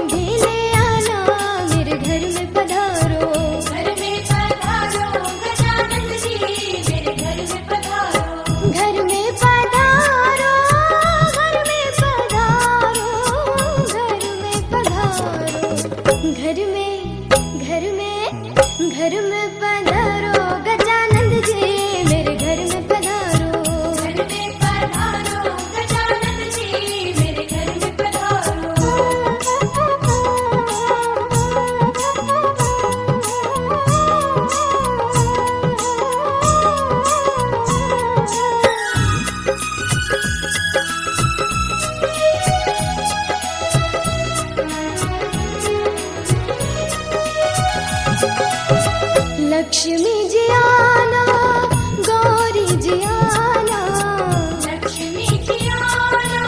भी ले आना, मेरे घर में पधारो। घर में पधारो गजानन जी, मेरे घर में पधारो। घर में पधारो, घर में पधारो, घर में पधारो। घर में पधारो गजानन जी, मेरे घर में पधारो। घर में पधारो गजानन जी, मेरे घर में पधारो। लक्ष्मी जी आना, गौरी जी आना। लक्ष्मी जी आना,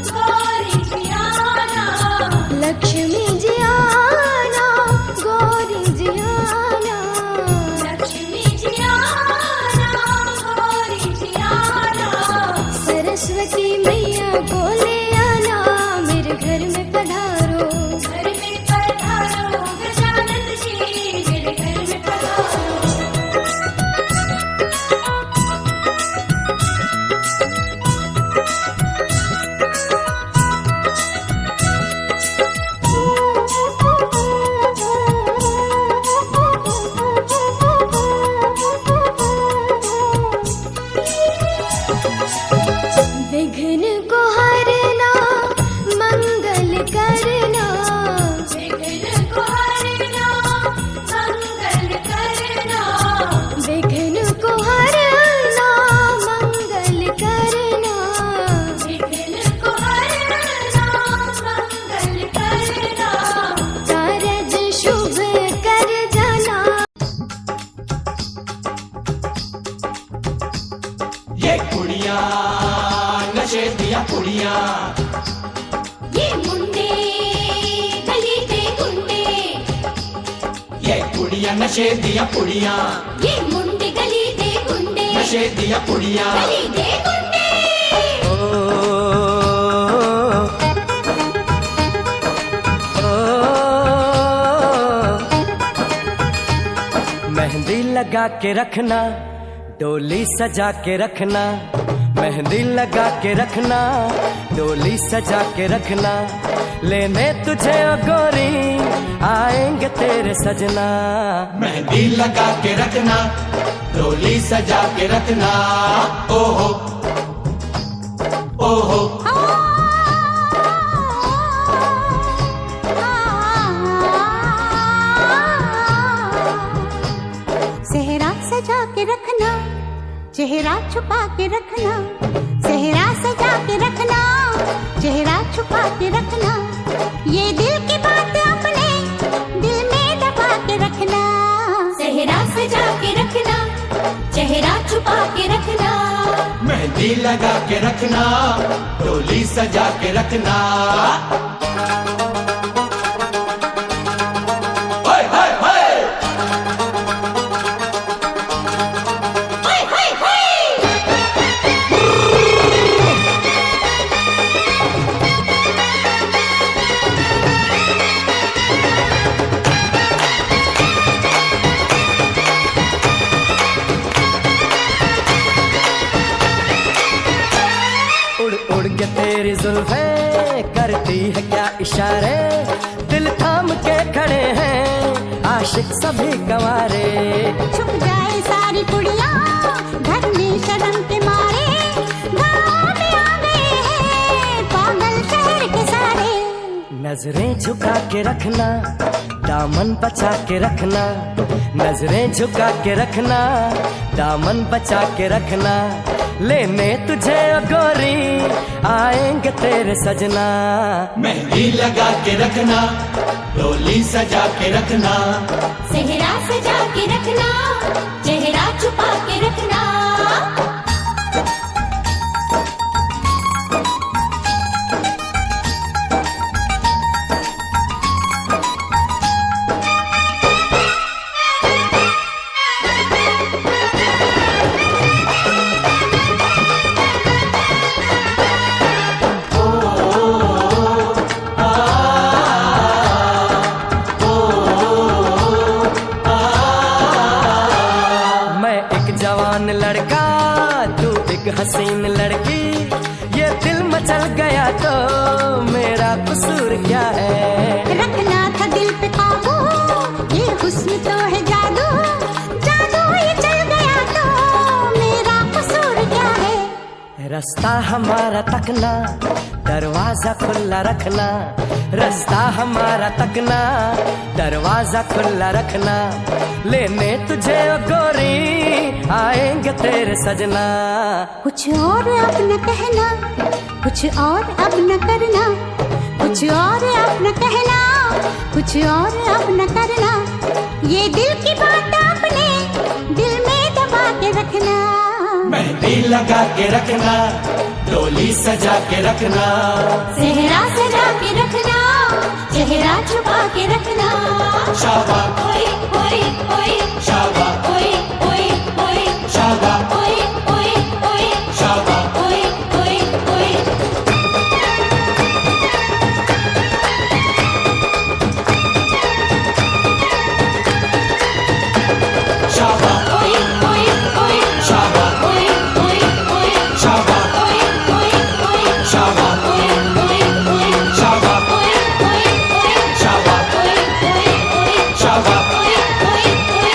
गौरी जी आना। लक्ष्मी जी आना, गौरी जी आना। लक्ष्मी जी आना, गौरी जी आना। सरस्वती मैया को ले आना, मेरे घर में पधारो। घर में पधारो गजानन जी, मेरे घर में पधारो। विघ्न को हरना, मंगल करना। विघ्न को हरना, मंगल करना। विघ्न को हरना, मंगल करना। विघ्न को हरना, मंगल करना। कारज शुभ कर जाना। ये कुड़ियाँ नशे दिया कुड़ियाँ, ये मुंडे गली के गुंडे। ये कुड़ियाँ नशे दिया कुड़ियाँ, ये मुंडे गली के गुंडे। नशे दिया कुड़ियाँ। गली के गुंडे। मेहंदी लगा के रखना, डोली सजा के रखना। मेहंदी लगा के रखना, डोली सजा के रखना। लेने तुझे ओ गोरी आएंगे तेरे सजना। मेहंदी लगा के रखना, डोली सजा के रखना। ओहो ओहो सेहरा सजा के रखना, चेहरा छुपा के रखना। सेहरा सजा के रखना, चेहरा छुपा के रखना। ये दिल की बात अपने दिल में दबा के रखना। सेहरा सजा के रखना, चेहरा छुपा के रखना। मेहंदी लगा के रखना, डोली सजा के रखना। हाय हाय हाय हाय हाय हाय। उड़ उड़ के तेरी जुल्फें करती है क्या इशारे। दिल थाम के खड़े हैं आशिक सभी गंवारे। छुप जाए सारी कुड़ियाँ घर में शर्म के मारे। गाँव में आ गए हैं पागल शहर के सारे। नजरें झुका के रखना, दामन बचा के रखना। नजरें झुका के रखना, दामन बचा के रखना। लेने तुझे ओ गोरी आएंगे तेरे सजना। मेहंदी लगा के रखना, डोली सजा के रखना। सेहरा सजा के रखना, चेहरा छुपा के रखना। एक हसीन लड़की ये दिल मचल गया तो मेरा कसूर क्या है। रखना था दिल पे काबू, ये हुस्न तो है जादू, जादू ये चल गया तो मेरा कसूर क्या है। रास्ता हमारा तकना, दरवाजा खुला रखना, रास्ता हमारा तकना, दरवाजा खुला रखना, लेने तुझे ओ गोरी आएंगे तेरे सजना। कुछ और अब न कहना, कुछ और अब न करना, कुछ और अब न कहना, कुछ और अब न करना, ये दिल की बात अपने दिल में दबा के रखना। मेहंदी लगा के रखना, डोली सजा के रखना, सेहरा सजा के रखना, चेहरा छुपा के रखना। शाबा ओए ओए ओए, शाबा ओए ओए ओए, शाबा ओए ओए ओए, शाबा ओए ओए ओए। शाबा ओए ओए ओए, शाबा ओए ओए ओए, शाबा ओए ओए ओए, शाबा ओए ओए ओए, शाबा ओए ओए ओए, शाबा ओए ओए ओए, शाबा ओए ओए ओए।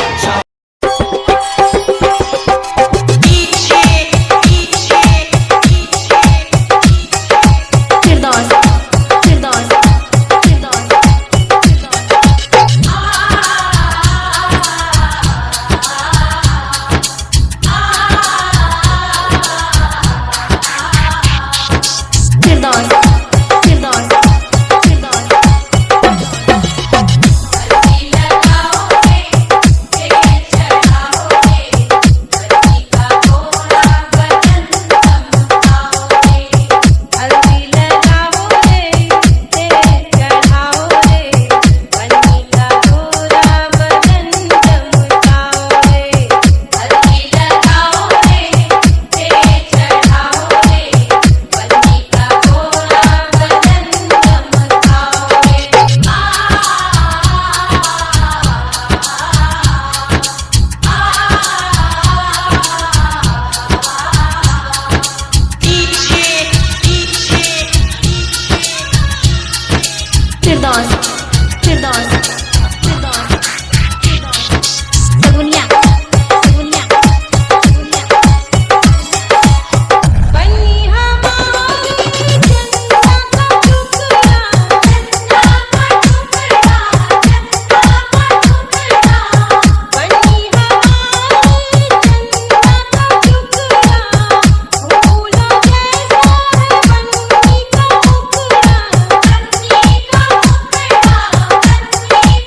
फिरदौस फिरदौस फिरदौस फिरदौस फिरदौस फिरदौस। फिरदौस फिरदौस फिरदौस सगुनिया सगुनिया सगुनिया। बनी हमारी चंदा का टुकड़ा, चंदा का टुकड़ा, चंदा का टुकड़ा। बनी हमारी चंदा का टुकड़ा, फूलों जैसा है बन्नी का मुखड़ा, बन्नी का मुखड़ा, बन्नी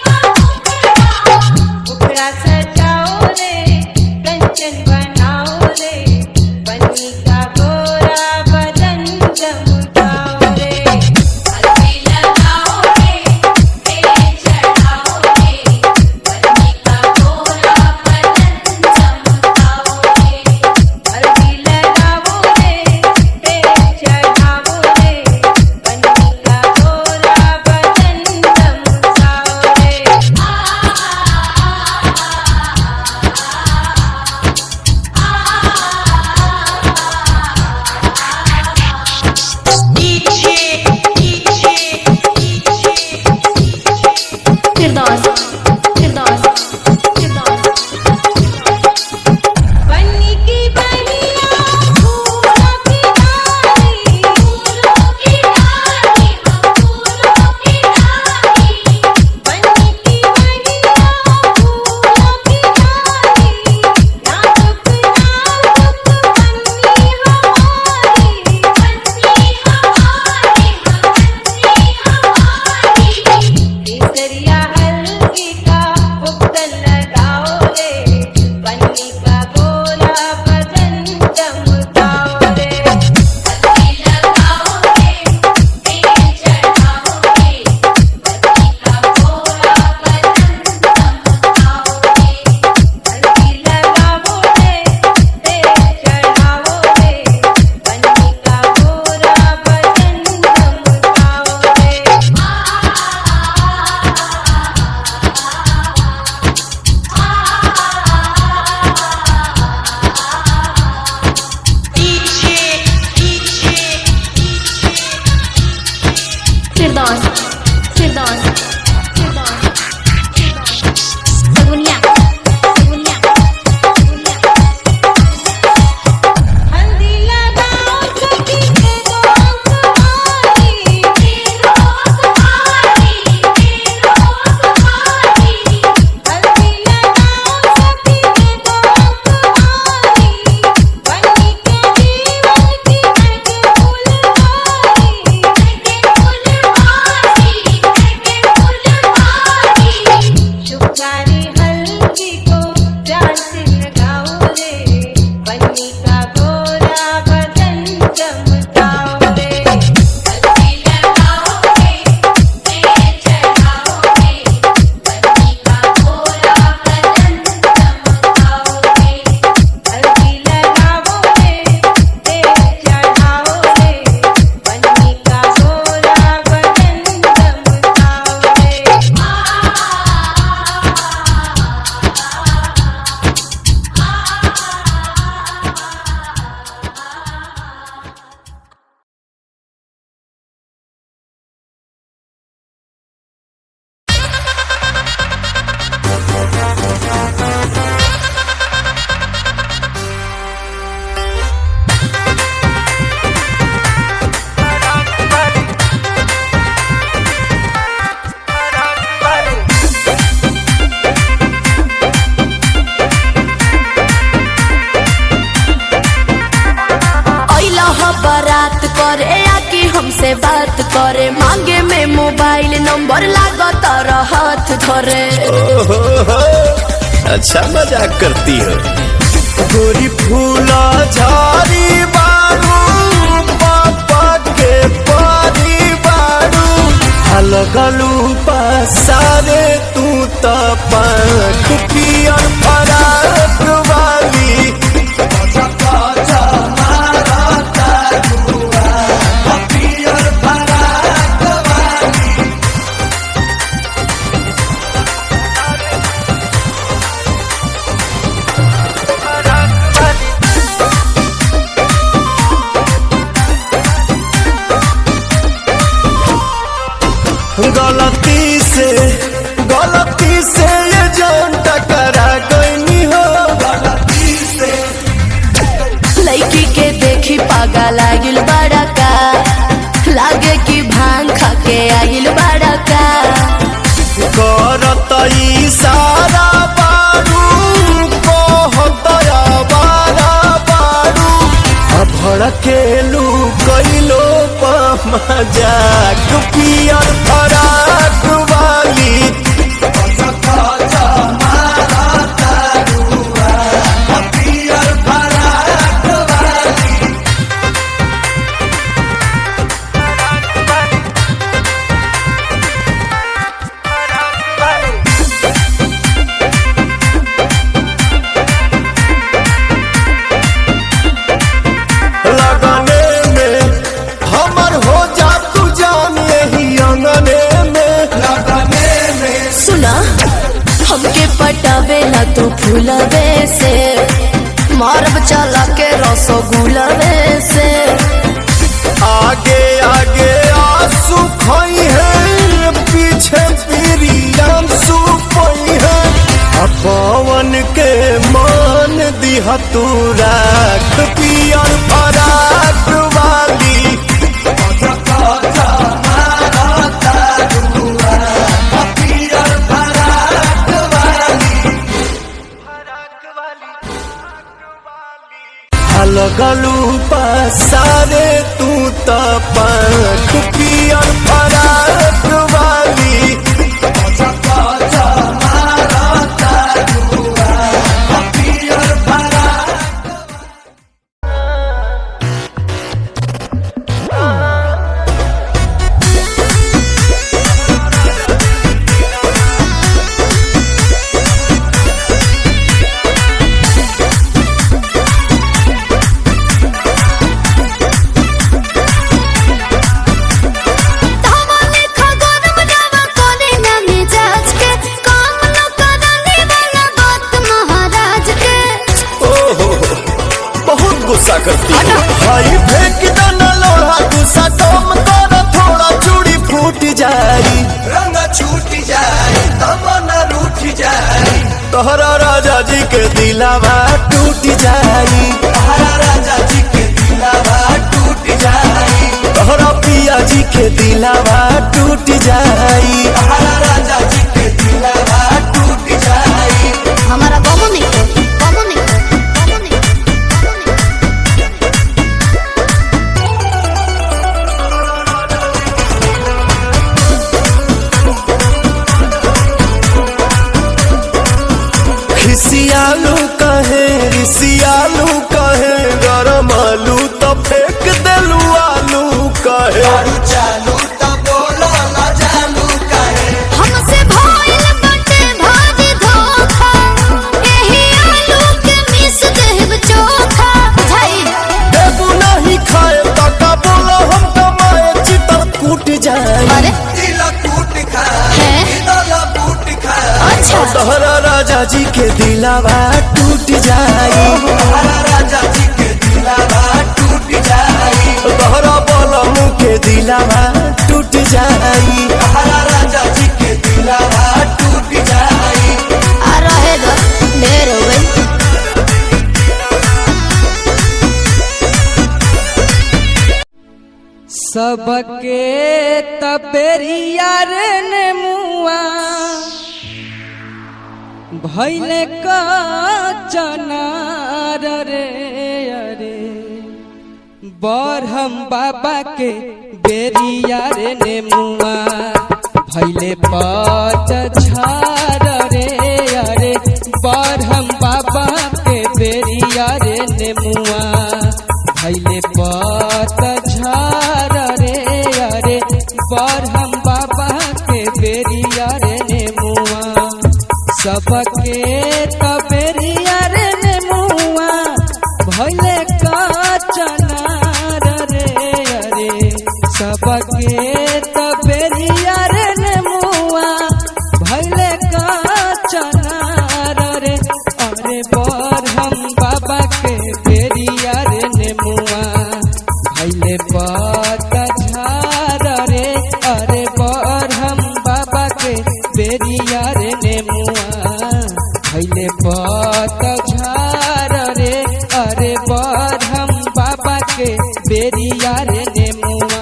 बात करे, मांगे में मोबाइल नंबर लागत हाथ धरे। अच्छा मजाक करती हो। गोरी फूला झाड़ी बारू पापा के पारी बारू, अलगलू पसारे तू तो पंख पियर फराक वाली। गलती से ये जान टकरा गई हो, गलती से। लड़की के देखी पागा लागिल बड़ा का, लागे कि भांग खा के आगिल बड़ा का। करत इशारा बारू कहत आवारा बारू, भड़केलू कैलो मजाक पियर फराक वाली। हमके पटावेला तू फूलवे से, मारब चला के रसगुलवे से। आगे आगे आंसू खोई है, पीछे पीरियम सुपई है। पवन के मान दिया तू राख पियर फराक वाली। लगलू पसारे तू तो पंख पियर फराक वाली। गुस्सा करती भाई फेंक देना लोहा, गुस्सा कम कर थोड़ा, चूड़ी फूट जाई, रंग छूट जाई, तमन्ना रूठ जाई। तोहरा राजा जी के दिलावा टूट जाई, तोहरा राजा जी के दिलावा टूट जाई। तोहरा पिया जी के दिलावा टूट जाई, तोहरा राजा जी के दिलावा टूट जाई। हमारा बाबू नहीं खिसियालू कहे रिसियालू कहे, गरम आलू तो फेंक देलू आलू कहे। चालू तो बोलो ना जानू कहे, हमसे भइल बाटे भारी धोखा, एही आलू के मिस देब चोखा। बुझाई देबू नहीं खाए तो का बोलो हम कमाए, चितर कूट जाए। अरे दिल कूट खाए, दिल कूट खाए। अच्छा तोहरा राजा जी के दिलावा टूट जाई, तोहरा राजा जी के दिलावा टूट जाई। तोहरा बलमू के दिलावा टूट जाई, तोहरा राजा जी के दिलावा टूट जाई। आ रहे दो ढेर हो गई। सबके तबेरिया रे ने मुआ भैले का चनार रे। अरे बरहम बाबा के बेरिया रे नेमुआ भैले पत झार रे अरे बरहम बाबा के बेरिया रे नेमुआ भैले पत झार रे अरे बरहम बाबा के बेरिया रे नेमुआ सबके तबेरिया रे नेमुआ भैले चनार रे अरे सबके तबेरिया रे नेमुआ भैले चनार रे अरे बरहम बाबा के बेरिया रे नेमुआ भैले पत झार रे अरे बरहम बाबा के बेरिया रे नेमुआ भैले पत झार रे अरे बरहम बाबा के बेरिया रे नेमुआ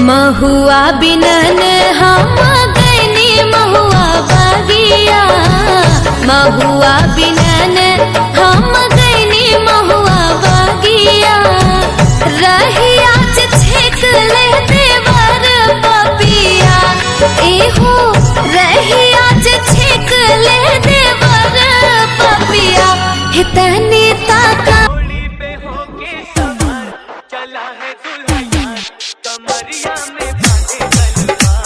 महुआ बिनन हम गईनी महुआ बगिया, महुआ बिनन हम गईनी महुआ बगिया। रहिया छेक ले देवर पपिया, एहो रहिया छेक ले देवर पपिया। हितनी ताका चला है दुल्हनिया कमरिया में बांधे तलवार,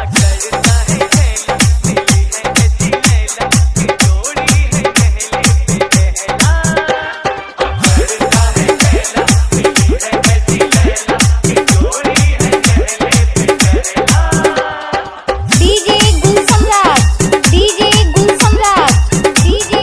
करता है खेल मिली है कैसी लैला की जोड़ी है कहले पे बहला, करता है खेला मिली है कैसी लैला की जोड़ी है कहले पे बहला। डीजे गुल सम्राट, डीजे गुल सम्राट, डीजे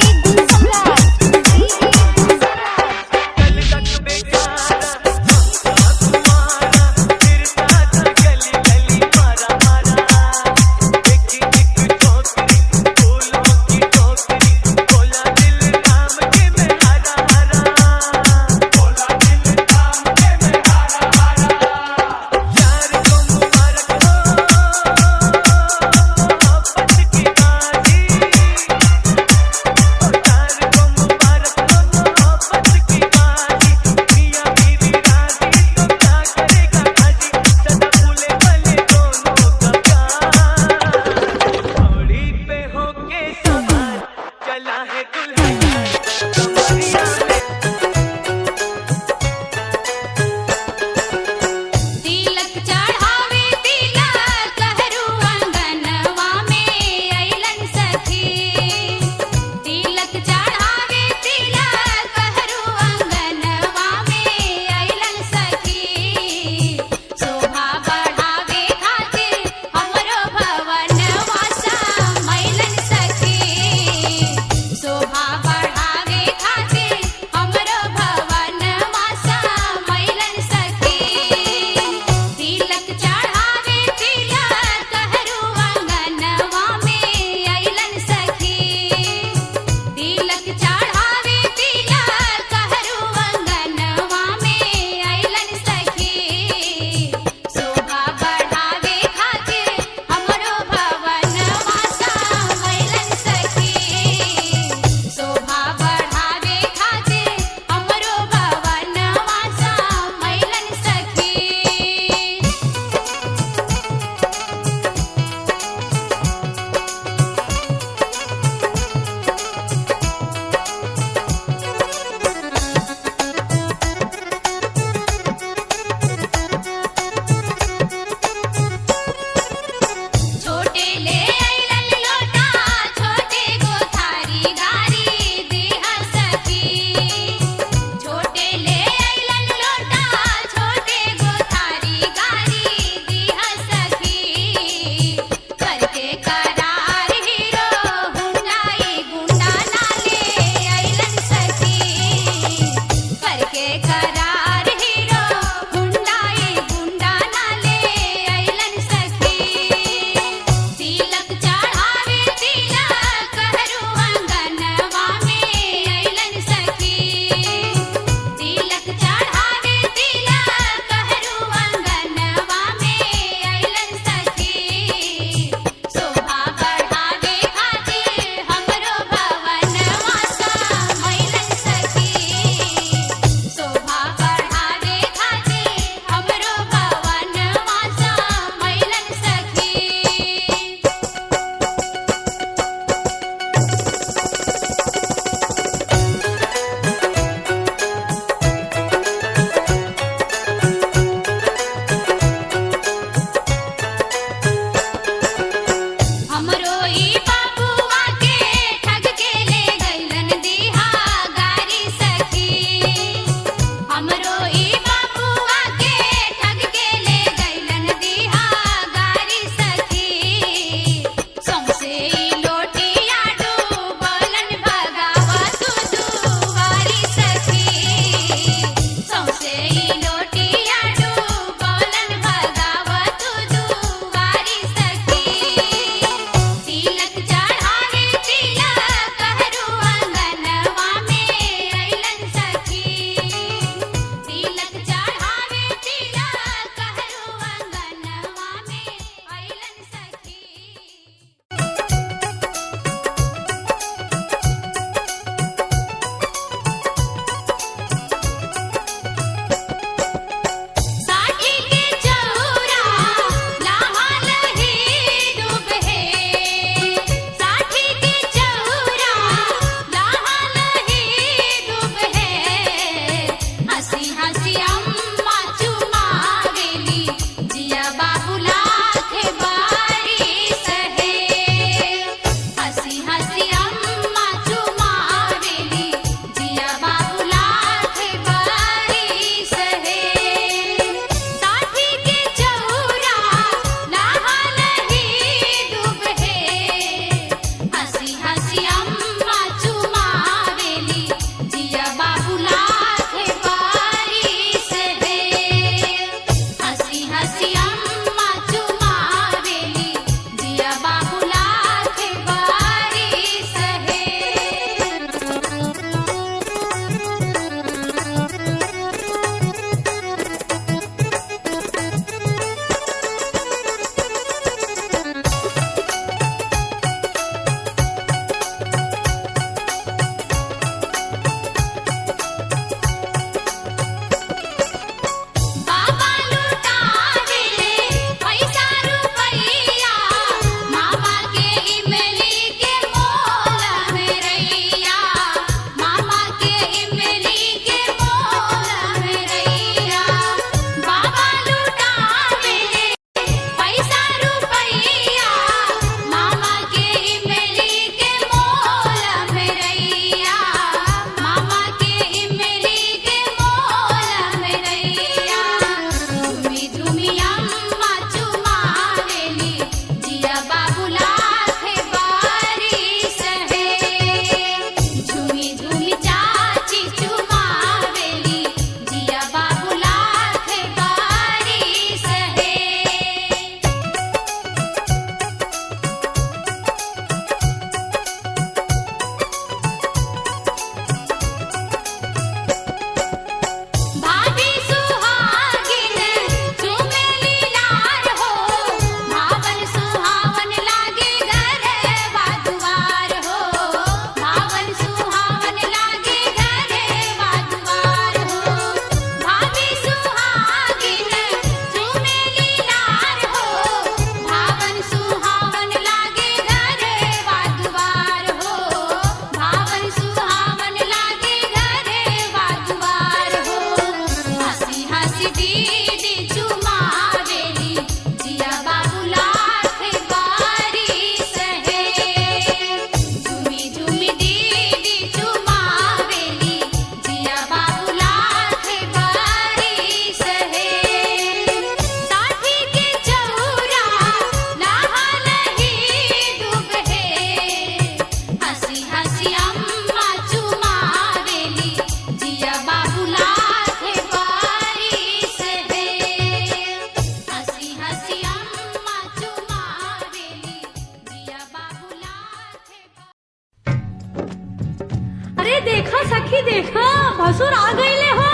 देखा सखी देखा भसुर आ गईले हो।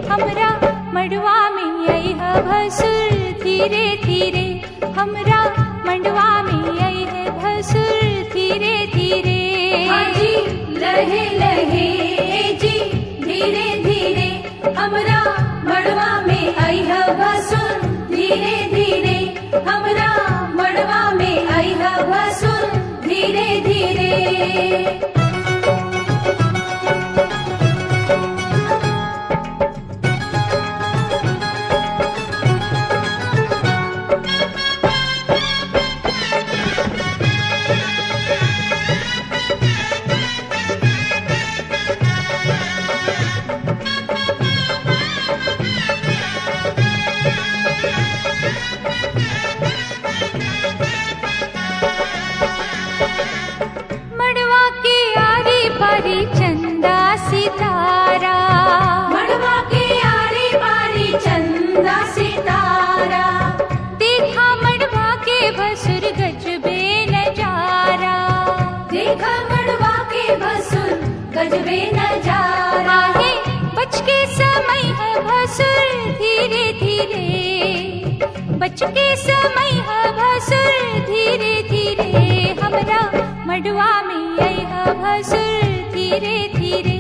हमरा मड़वा में आई है भसुर धीरे धीरे, हमरा मड़वा में आई है भसुर धीरे धीरे। हाँ जी लहे लहे जी धीरे धीरे, हमरा मड़वा में आई है भसुर धीरे धीरे, हमरा मड़वा में आई है भसुर धीरे धीरे। मड़वा के आरी पारी चंदा सितारा, मड़वा के आरी बारी चंदा सितारा, देखा मड़वा के भसुर गजबे नजारा। देखा मड़वा के भसुर गजबे नजारा। आहे बच के समय है भसुर धीरे धीरे, बच के समय है भसुर धीरे धीरे। हमरा मड़वा में आई है भसुर धीरे धीरे,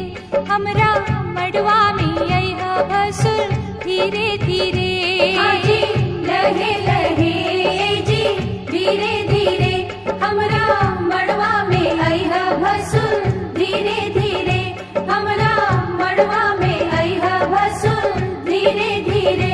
हमरा मड़वा में आई है भसुर धीरे धीरे। हाँ जी लहे लहे जी धीरे धीरे, हमरा मड़वा में आई है भसुर धीरे धीरे, हमरा मड़वा में आई है भसुर धीरे धीरे।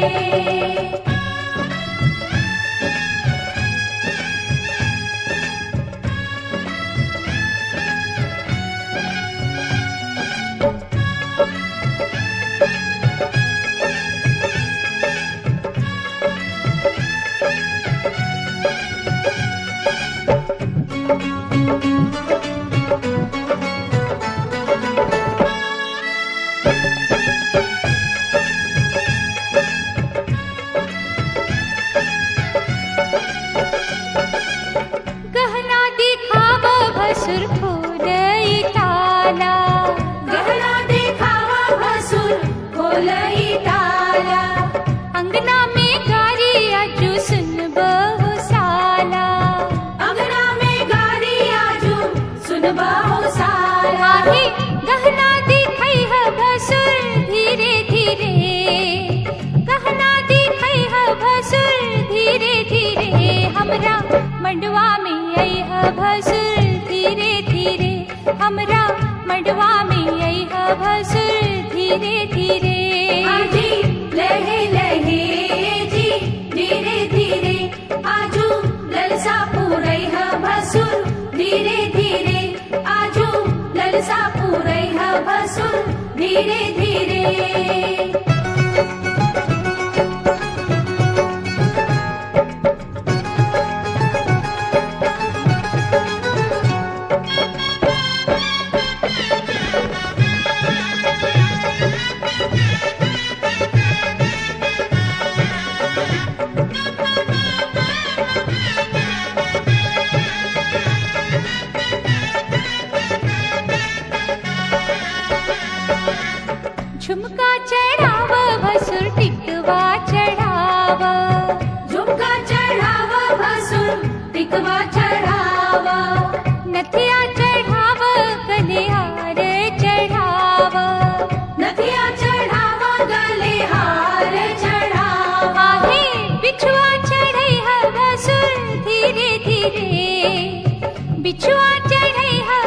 गहना दिखाव भसुर खोलई ताला, गहना देखावा भसुर खोलई ताला, अंगना में गारी अजू सुन बहु साला। अंगना में गारी आजू सुनबा हो साला। आहे गहना दिखई है भसुर धीरे धीरे, गहना दिखई है भसुर धीरे धीरे। हमरा मड़वा में आई है भसुर धीरे धीरे, हमरा मड़वा में आई है भसुर धीरे धीरे। हाँ जी लहे लहे जी धीरे धीरे, आजू ललसा पूरई है भसुर धीरे धीरे, आजू ललसा पूरई है भसुर धीरे धीरे। झुमका चढ़ाव भसुर टिकवा चढ़ाव, झुमका चढ़ावा भसुर टिकवा चढ़ावा, नथिया चढ़ाव गले हार चढ़ाव। नथिया चढ़ावा गले हार चढ़ावा, आहे बिछुआ चढ़ई है भसुर धीरे धीरे, बिछुआ चढ़ई है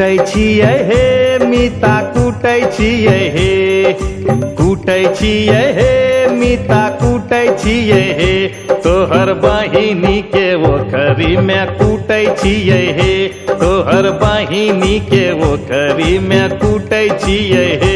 कूटै छियै हे मीता कूटै छियै हे कूटै छियै हे मीता कूटै छियै हे तोहर बहिनी के ओखरी में कूटै छियै हे तोहर बहिनी के ओखरी में कूटै छियै हे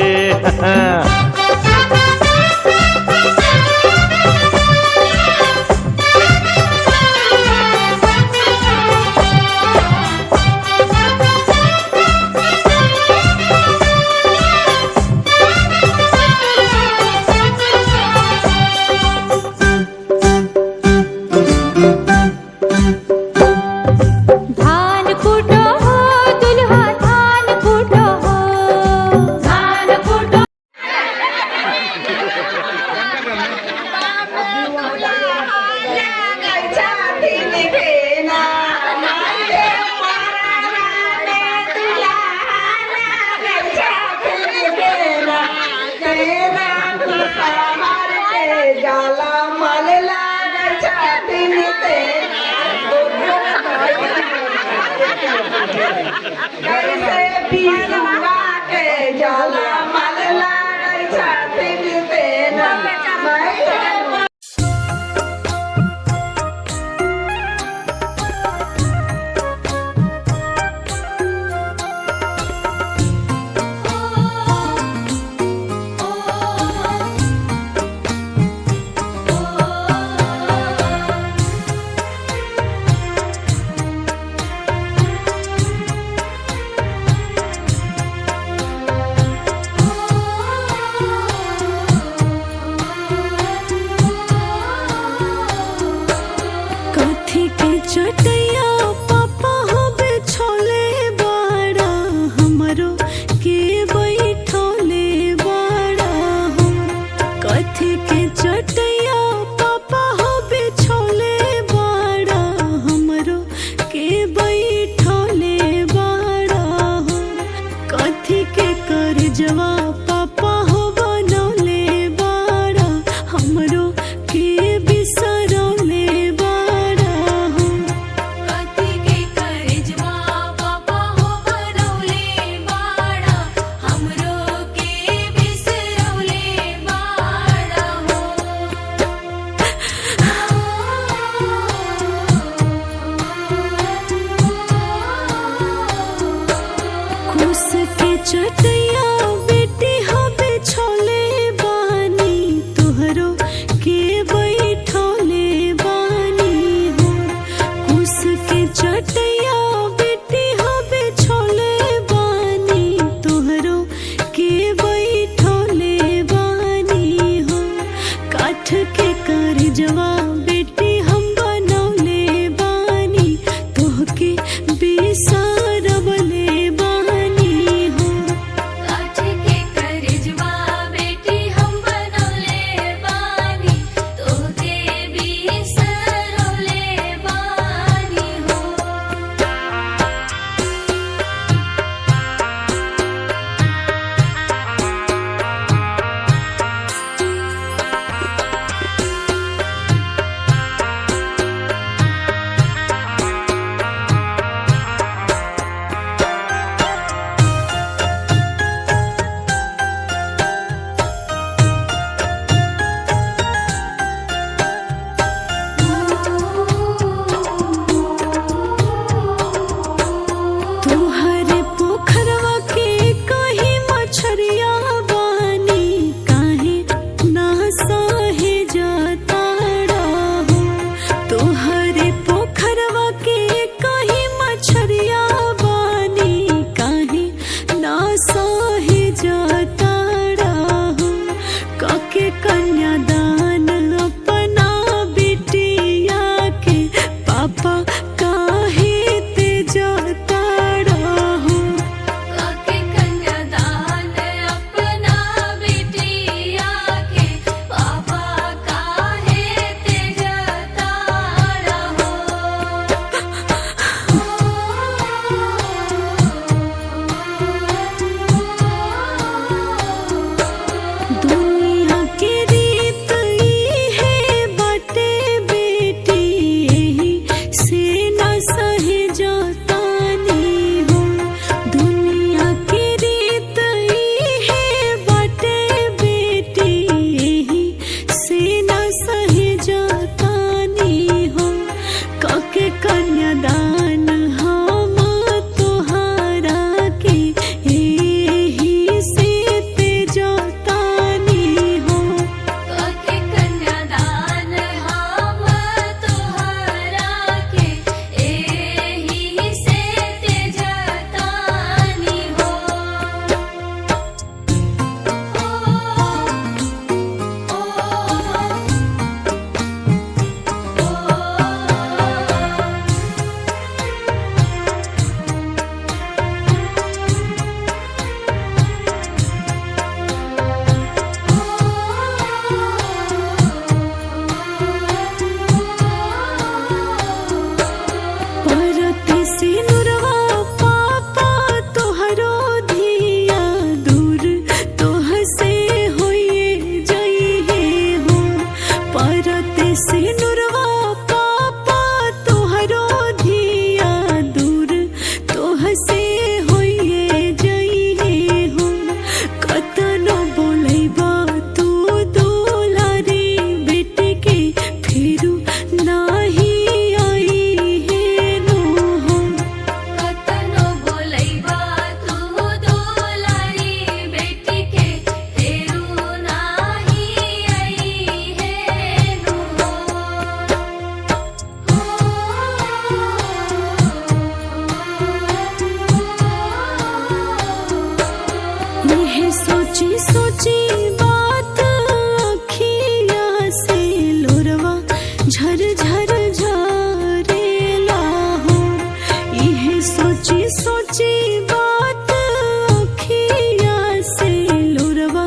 सोची सोची बात अखिया से लोरवा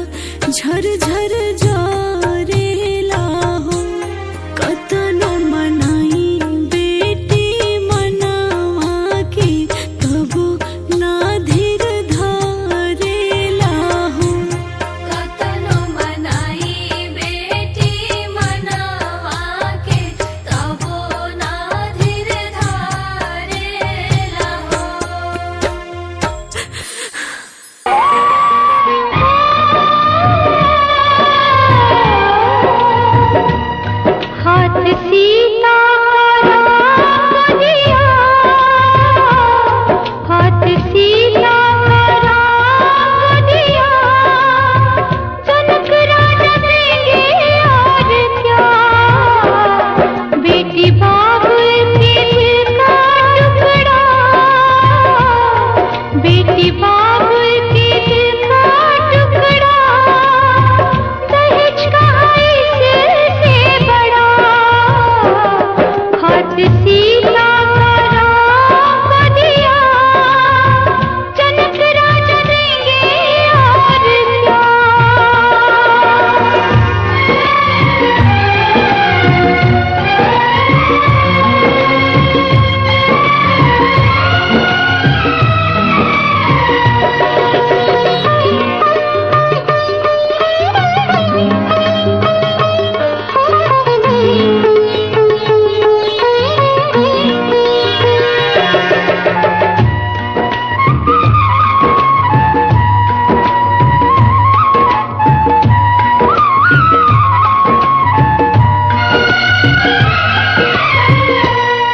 झर झर जारेला हो। कतनो मनाई बेटी मनावा के कबो ना धीर धारेला हो। कतनो मनाई बेटी मनावा के तबो ना धीर धारेला हो। हाथ सीता राम दिया, हाथ सीता राम दिया, जनक राजा देंगे और क्या। बेटी बाप के दिल का टुकड़ा, बेटी बाप के दिल का टुकड़ा, दहेज कहाँ इससे बड़ा। हाथ सीता राम दिया, जनक राजा देंगे और क्या।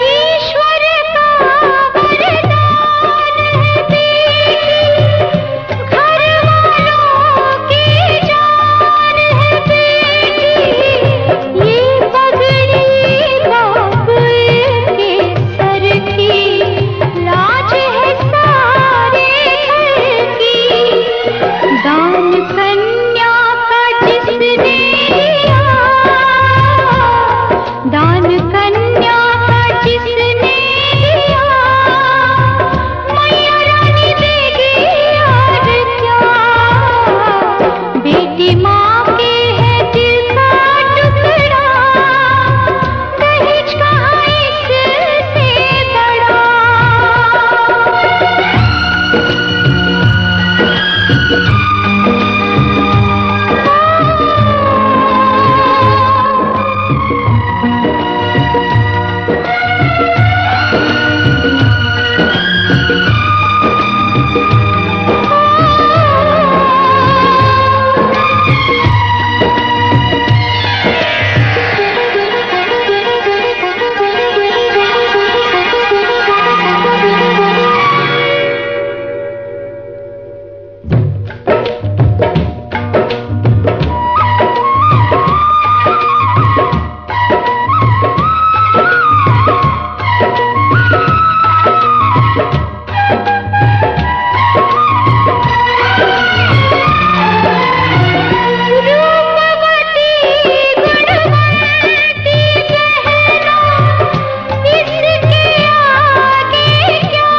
ईश्वर का वरदान है बेटी, घर वालों की जान है बेटी। ये पगड़ी बाप के सर की, लाज है सारे घर की। दान कन्या का जिसने दिया, दान कन्या का जिसने दिया, मैया रानी देगी और क्या। बेटी माँ के है दिल का टुकड़ा, दहेज कहाँ इससे बड़ा। रूपवती गुणवती बहना, इसके आगे क्या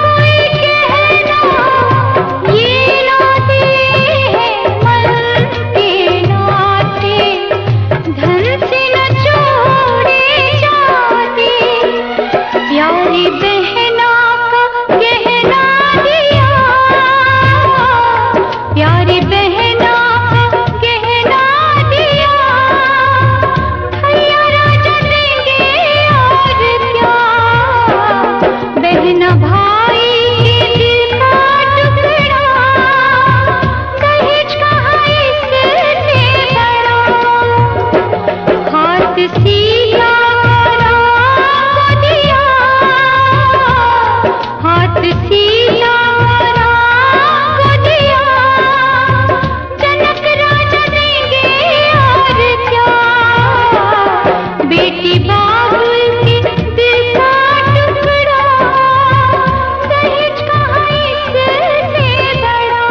कोई कहना। ये नाते हैं मन के नाते, धन से न जोड़े जाते। प्यारी बहना का गहना दिया, प्यारी बहना का गहना दिया, भैया राजा देंगे और क्या। बहना भाई के दिल का टुकड़ा, दहेज कहाँ इससे बड़ा। हाथ सीता राम दिया, हाथ सीता राम दिया, जनक राजा देंगे और क्या। बेटी बाप के दिल का टुकड़ा, दहेज कहाँ इससे बड़ा।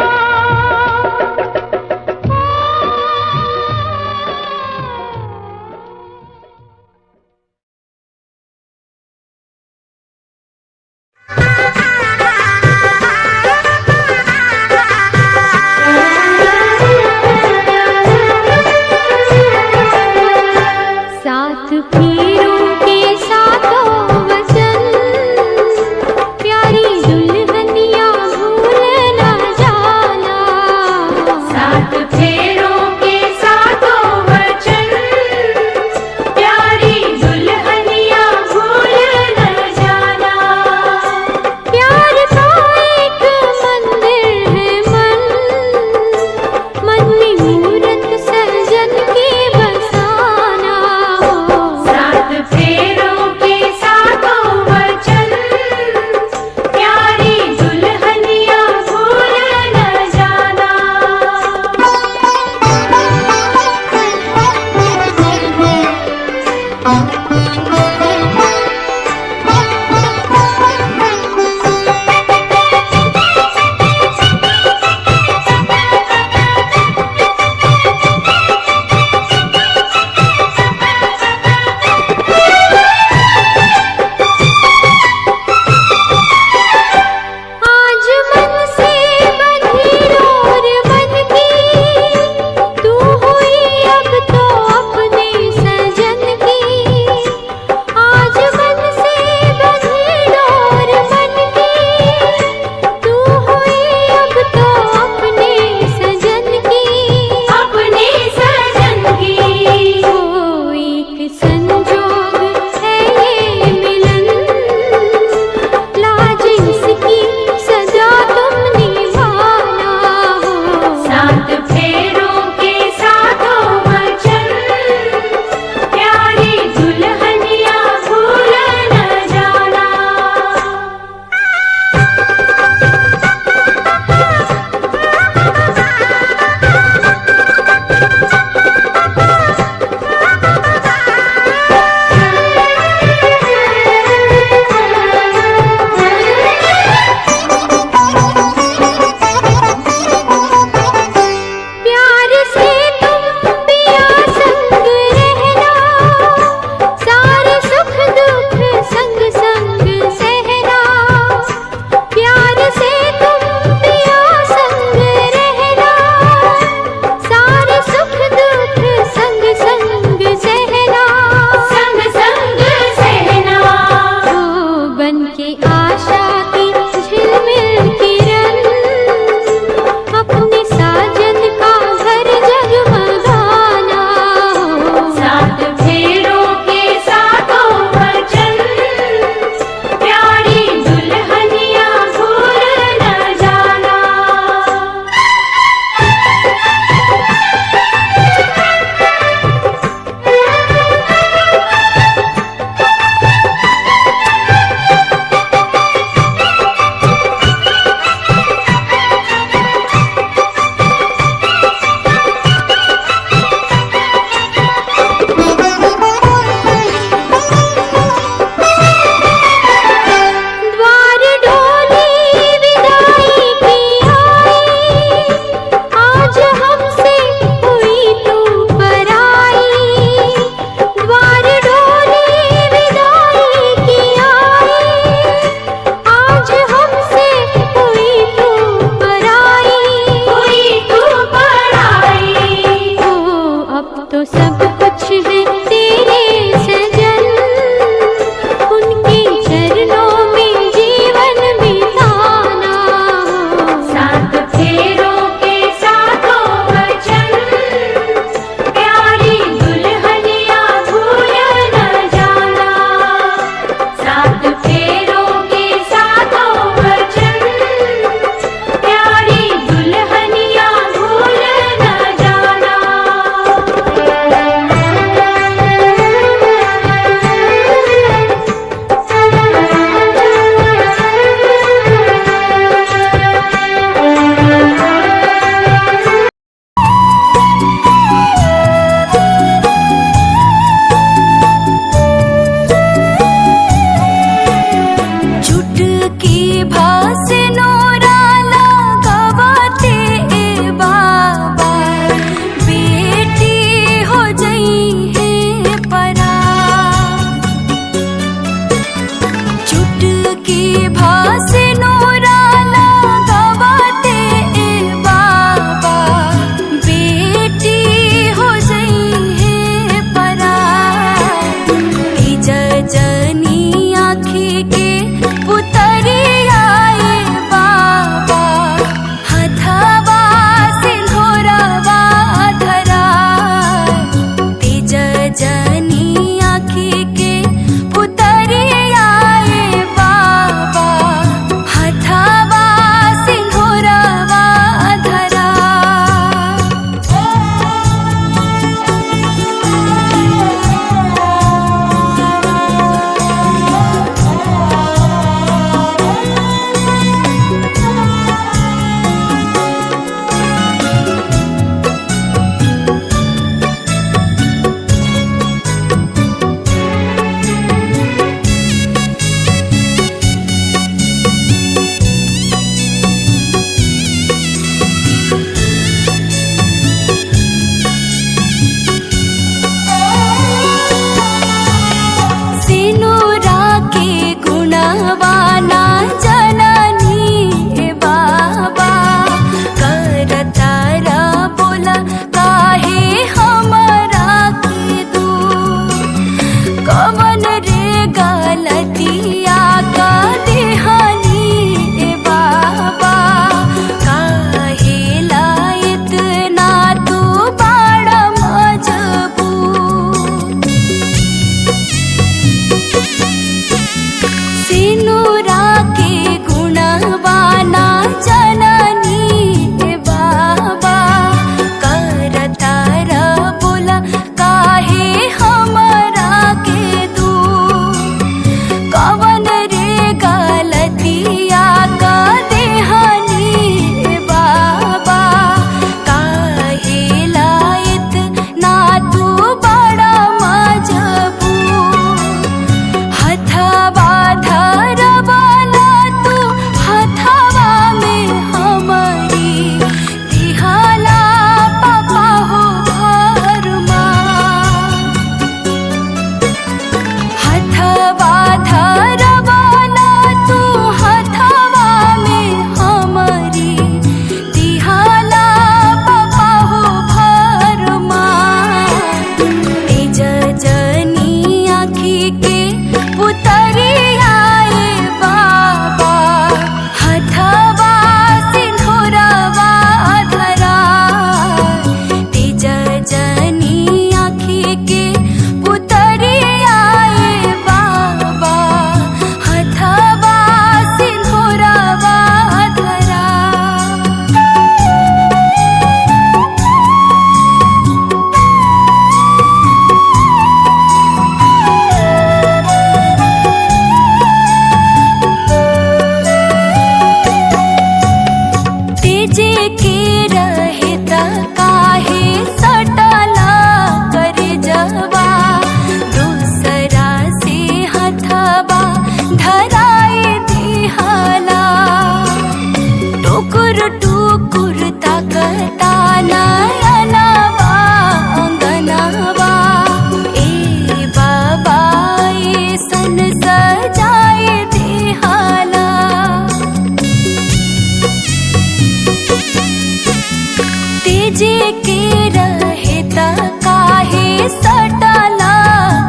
जी के रहता काहे सटला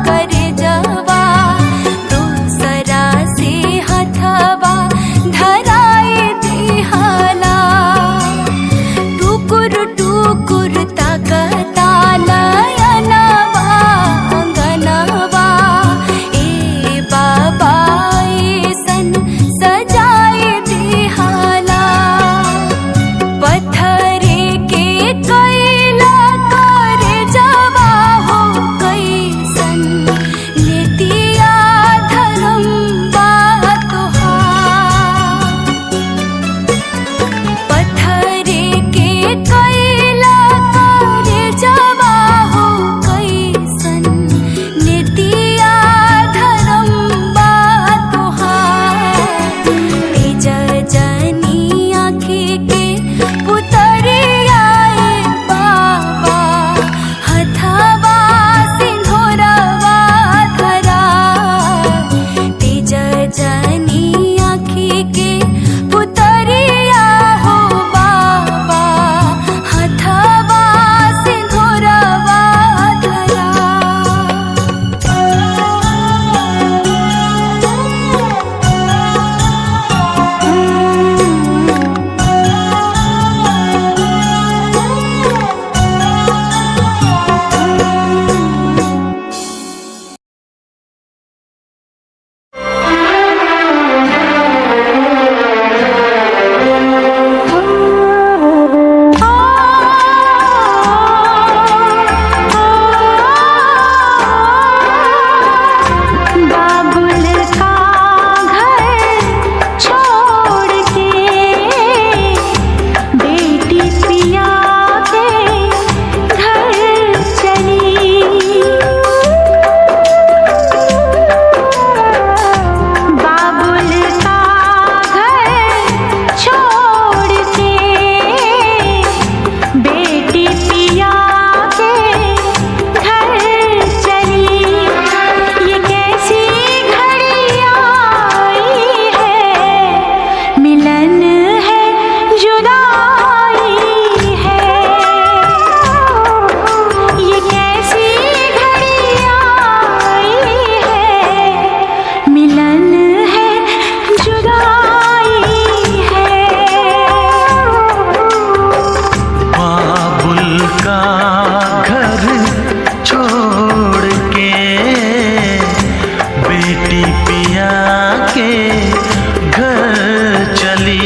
कर जवा दूसरा से हथवा धराए दिहाला टुकुर टुकुर ताकता नयनवा अंगनवा ए बाबा ऐसन सजाए दिहाला पत्थरे के कैला कर जवा हो कैसन लेतिया धर्म तुहार पत्थरे के कैला कर जवा हो कैसन लेतिया धर्म तुहार तेज जनी आँखी के पुतरिया बाबा हथवा सिंधोरवा धरा तेज जनी आँखी के पुतरिया हो बाबा हथवा सिंधोरवा धरा बाबुल का घर छोड़ के बेटी पिया के घर चली बाबुल का घर छोड़ के बेटी पिया के घर चली ये कैसी घड़ी आई है मिलन है जुदाई है ये कैसी घड़ी आई है मिलन है जुदाई है बाबुल का घर छोड़ के बेटी पिया के घर चली